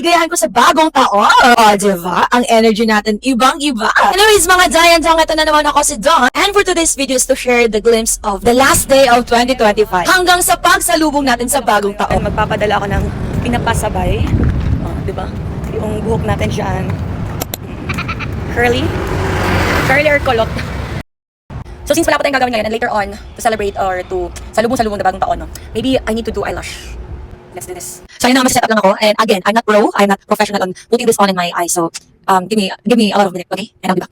kaligayahan ko sa bagong taon. Diba? Ang energy natin, ibang-iba. Anyways, mga Giant Jong, ito na naman ako si Dawn. And for today's video is to share the glimpse of the last day of 2025. Hanggang sa pagsalubong natin sa bagong taon. Magpapadala ako ng pinapasabay. Diba? Yung buhok natin dyan. Curly or kulot. So since wala pa tayong gagawin ngayon and later on to celebrate or to salubong-salubong na bagong taon, no? Maybe I need to do eyelash. Let's do this. So yun na, set up lang ako. And again, I'm not professional on putting this on in my eyes. So give me a lot of minutes, okay? And I'll be back.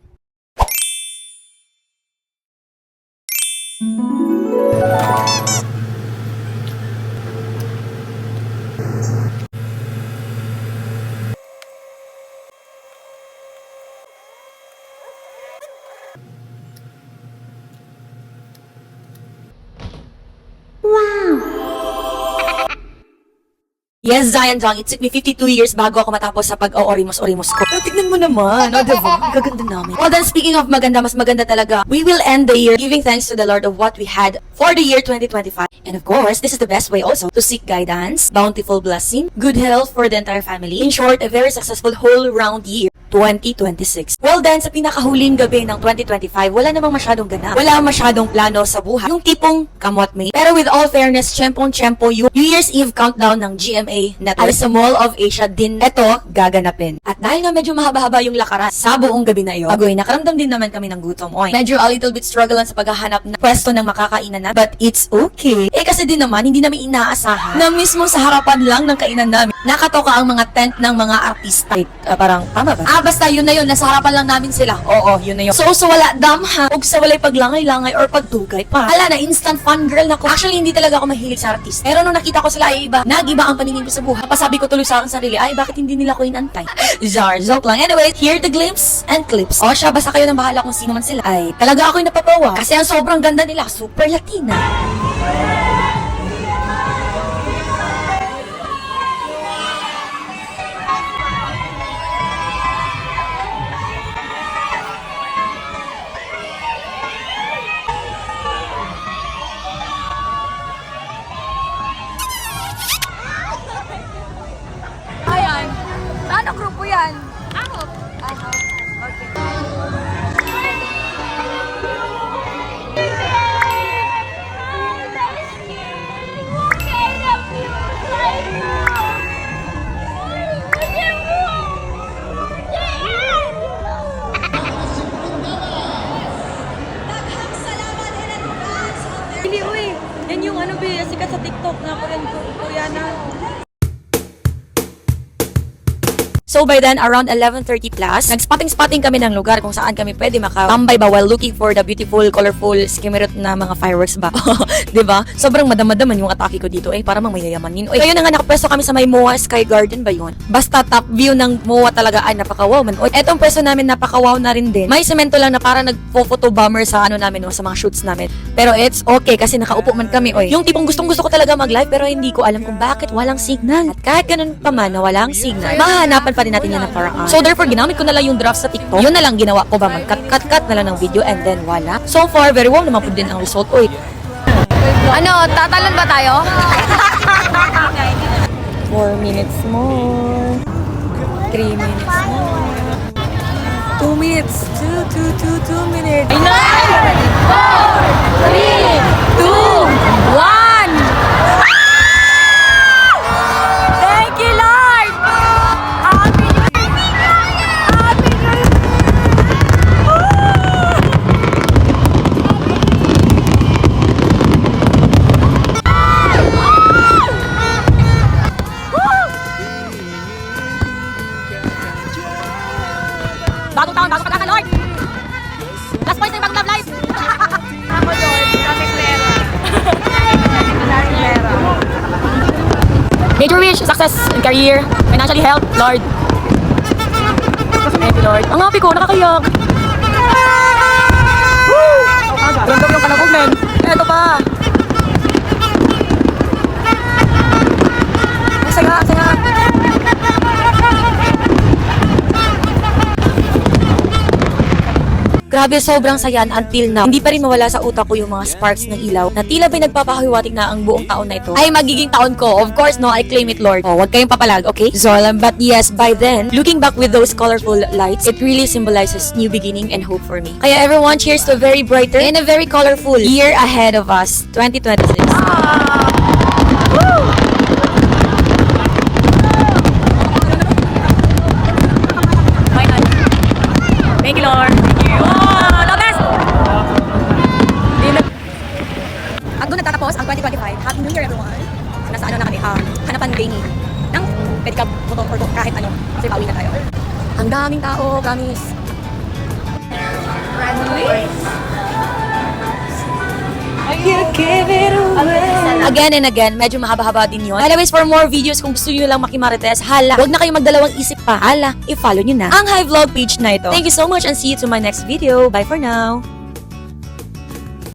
Yes, Zion Jong, it took me 52 years bago ako matapos sa pag-orimos-orimos ko. Pero tignan mo naman, diba? Ang gaganda namin. Well then, speaking of maganda, mas maganda talaga, we will end the year giving thanks to the Lord of what we had for the year 2025. And of course, this is the best way also to seek guidance, bountiful blessing, good health for the entire family. In short, a very successful whole-round year. 2026. Well then, sa pinakahuling gabi ng 2025, wala namang masyadong ganap. Wala masyadong plano sa buhay. Yung tipong kamot me. Pero with all fairness, tiyempong-tiyempo yung New Year's Eve countdown ng GMA Network sa Mall of Asia din ito gaganapin. At dahil nga medyo mahaba-haba yung lakaran sa buong gabi na iyon, agoy, nakaramdam din naman kami ng gutom. Oy, medyo a little bit struggle sa paghahanap ng pwesto ng makakainan na, but it's okay. Kasi din naman, hindi namin inaasahan na mismo sa harapan lang ng kainan namin, nakatoka ang mga tent ng mga artista. Parang, tama ba? Basta yun na yun, nasa harapan lang namin sila. Oo, yun na yun. So wala damha, o sa walay paglangay-langay or pagdugay pa. Hala na, instant fun girl na ko. Actually, hindi talaga ako mahilig sa artist. Pero nung nakita ko sila ay iba, nag-iba ang paningin ko sa buhay. Pasabi ko tuloy sa akin sarili, ay bakit hindi nila ko inantay? Joke lang. Anyway, here the glimpse and clips. O siya, basta kayo nang bahala kung sino man sila. Ay, talaga ako'y napatawa. Kasi ang sobrang ganda nila, super Latina. Ano grupo yan? Ako. Okay. Hindi, uy. Yan yung ano, sikat sa TikTok na Koreana. So by then, around 11:30 plus, nag-spotting kami ng lugar kung saan kami pwede makatambay ba while looking for the beautiful, colorful, skimirot na mga fireworks ba. Diba? Sobrang madamadaman yung atake ko dito. Parang mayayamanin. Kaya na nga nakapwesto kami sa may MOA Sky Garden ba yun? Basta top view ng MOA talaga ay napaka-wow man. Etong pwesto namin napaka-wow na rin din. May semento lang na para nagpo-photo bomber sa ano namin, sa mga shoots namin. Pero it's okay kasi nakaupo man kami. Yung tipong gustong-gusto ko talaga mag-live pero hindi ko alam kung bakit walang signal. At kahit ganun pa man na walang signal, mahanapan pa rin natin yan ng paraan. So therefore, ginamit ko na lang yung draft sa TikTok. Yun na lang ginawa ko ba, mag-cut na lang ng video and then wala. So far, very wow naman po din ang result. Ano, tatalon ba tayo? 4 minutes more. 3 minutes more. 2 minutes. 2 minutes. 9, 4, 3, 2, 1. Bagong taon, bago pagkaka, Lord! Last point sa yung bagong love life! Ako, Lord. Daming pera. Major wish, success in career, financially health, Lord. Thank you, Lord. Ang happy ko, nakakayak. Woo! Random yung kalabog, men. Eto pa. Ang saya. Grabe, sobrang saya until now. Hindi pa rin mawala sa utak ko yung mga sparks ng ilaw na tila ba'y nagpapahiwatig na ang buong taon na ito ay magiging taon ko. Of course, no, I claim it, Lord. Oh, wag kayong papalag, okay? Zolam, but yes, by then, looking back with those colorful lights, it really symbolizes new beginning and hope for me. Kaya everyone, cheers to a very brighter and a very colorful year ahead of us, 2026. Thank you, Lord. Thank you. Oh, the best! At doon nagtatapos ang 2025. Happy New Year, everyone. Nasa ano na kami, hanapan day ni ng pwede ka butong or kahit ano. Kasi pauwi na tayo. Ang daming tao, promise. Again and again, medyo mahaba-haba din yun. Anyways, for more videos, kung gusto nyo lang makimarites, hala, huwag na kayong magdalawang isip pa. Hala, i-follow nyo na ang High Vlog page na ito. Thank you so much and see you to my next video. Bye for now.